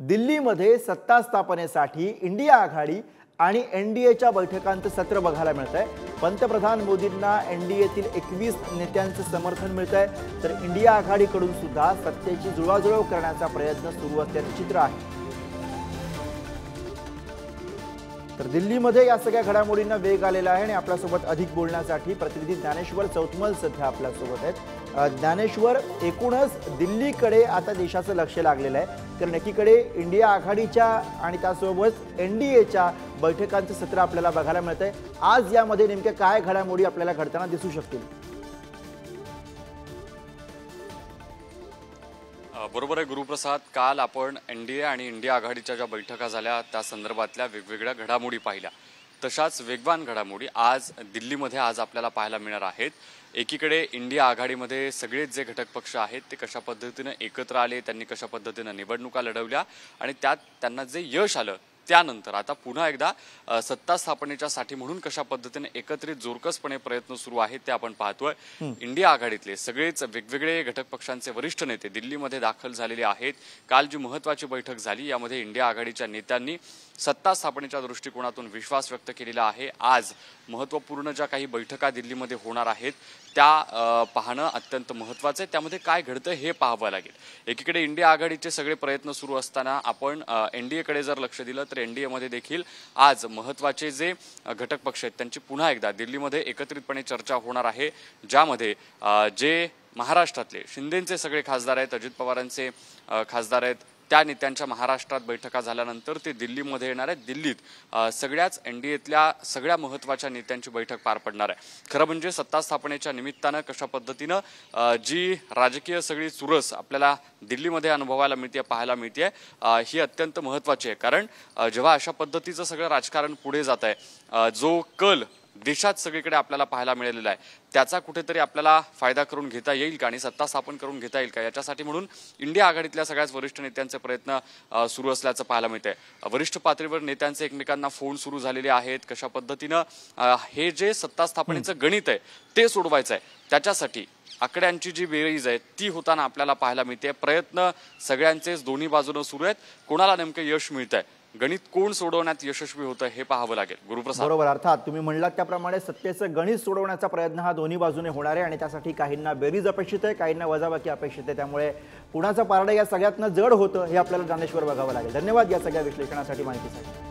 दिल्लीमध्ये सत्ता स्थापनेसाठी इंडिया आघाडी आणि एनडीएच्या बैठकांचं सत्र बघायला मिळतंय। पंतप्रधान मोदींना एनडीएतील 21 नेत्यांचं समर्थन मिळतंय, तर इंडिया आघाडीकडून सुद्धा सत्तेची जुळवाजुळव करण्याचा प्रयत्न सुरू असल्याचे चित्र आहे। तर दिल्लीमध्ये या सगळ्या घडामोडींना वेग आलेला आहे आणि आपल्यासोबत अधिक बोलण्यासाठी प्रतिनिधी ज्ञानेश्वर चौतमल सध्या आपल्यासोबत आहेत। ज्ञानेश्वर, एकूणच दिल्लीकडे आता देशाचं लक्ष लागलेलं आहे, कारण एकीकडे इंडिया आघाडीच्या आणि त्यासोबत एनडीएच्या बैठकांचं सत्र आपल्याला बघायला मिळतंय। आज यामध्ये नेमक्या काय घडामोडी आपल्याला घडताना दिसू शकतील? बरोबर आहे गुरुप्रसाद, काल आपण एनडीए आणि इंडिया आघाडीच्या ज्या बैठका झाल्या त्या संदर्भातल्या वेगवेगळ्या घडामोडी पाहिल्या, तशाच वेगवान घडामोडी आज दिल्लीमध्ये आपल्याला पाहायला मिळणार आहेत। एकीकडे इंडिया आघाडीमध्ये सगळेच जे घटक पक्ष आहेत ते कशा पद्धतीने एकत्र आले, त्यांनी कशा पद्धतीने निवडणुका लढवल्या आणि त्यात त्यांना जे यश आलं त्यानंतर आता पुन्हा एकदा सत्ता स्थापनेच्या साठी म्हणून कशा पद्धतीने एकत्रित जोरकसपणे प्रयत्न सुरू आहेत ते आपण पाहतोय। इंडिया आघाडीतले सगळेच वेगवेगळे घटक पक्षांचे वरिष्ठ नेते दिल्लीमध्ये दाखल झालेले आहेत। काल जी महत्त्वाची बैठक झाली यामध्ये इंडिया आघाडीच्या नेत्यांनी सत्ता स्थापनेच्या दृष्टिकोनातून विश्वास व्यक्त केलेला आहे। आज महत्त्वपूर्ण ज्या काही बैठका दिल्लीमध्ये होणार आहेत त्या पाहणं अत्यंत महत्त्वाचं आहे। त्यामध्ये काय घडतं हे पाहावं लागेल। एकीकडे इंडिया आघाडीचे सगळे प्रयत्न सुरू असताना आपण एनडीएकडे जर लक्ष दिलं तर एनडीएमध्ये देखील आज महत्त्वाचे जे घटक पक्ष आहेत त्यांची पुन्हा एकदा दिल्लीमध्ये एकत्रितपणे चर्चा होणार आहे, ज्यामध्ये जे महाराष्ट्रातले शिंदेचे सगळे खासदार आहेत, अजित पवारांचे खासदार आहेत, त्या नेत्यांच्या महाराष्ट्रात बैठका झाल्यानंतर ते दिल्लीमध्ये येणार आहेत। दिल्लीत सगळ्याच एनडीएतल्या सगळ्या महत्त्वाच्या नेत्यांची बैठक पार पडणार आहे। खरं म्हणजे सत्ता स्थापनेच्या निमित्तानं कशा पद्धतीनं जी राजकीय सगळी चुरस आपल्याला दिल्लीमध्ये अनुभवायला मिळते, पाहायला मिळते, ही अत्यंत महत्त्वाची आहे। कारण जेव्हा अशा पद्धतीचं सगळं राजकारण पुढे जात आहे, जो कल देशात सगळीकडे आपल्याला पाहायला मिळालेला आहे त्याचा कुठेतरी आपल्याला फायदा करून घेता येईल का आणि सत्ता स्थापन करून घेता येईल का, याच्यासाठी म्हणून इंडिया आघाडीतल्या सगळ्याच वरिष्ठ नेत्यांचे प्रयत्न सुरू असल्याचं पाहायला मिळतंय। वरिष्ठ पातळीवर नेत्यांचे एकमेकांना फोन सुरू झालेले आहेत। कशा पद्धतीनं हे जे सत्ता स्थापनेचं गणित आहे ते सोडवायचं आहे, त्याच्यासाठी आकड्यांची जी बेरीज आहे ती होताना आपल्याला पाहायला मिळते। प्रयत्न सगळ्यांचेच दोन्ही बाजूने सुरू आहेत। कोणाला नेमकं यश मिळतंय, गणित कोण सोडवण्यात यशस्वी होतं हे पाहावं लागेल। गुरुप्रसाद, बरोबर, अर्थात तुम्ही म्हणलात त्याप्रमाणे सत्तेचं गणित सोडवण्याचा प्रयत्न हा दोन्ही बाजूने होणार आहे आणि त्यासाठी काहींना बेरीज अपेक्षित आहे, काहींना वजाबाकी अपेक्षित आहे। त्यामुळे कुणाचं पारडं या सगळ्यातनं जड होतं हे आपल्याला ज्ञानेश्वर बघावं लागेल। धन्यवाद या सगळ्या विश्लेषणासाठी, माहितीसाठी।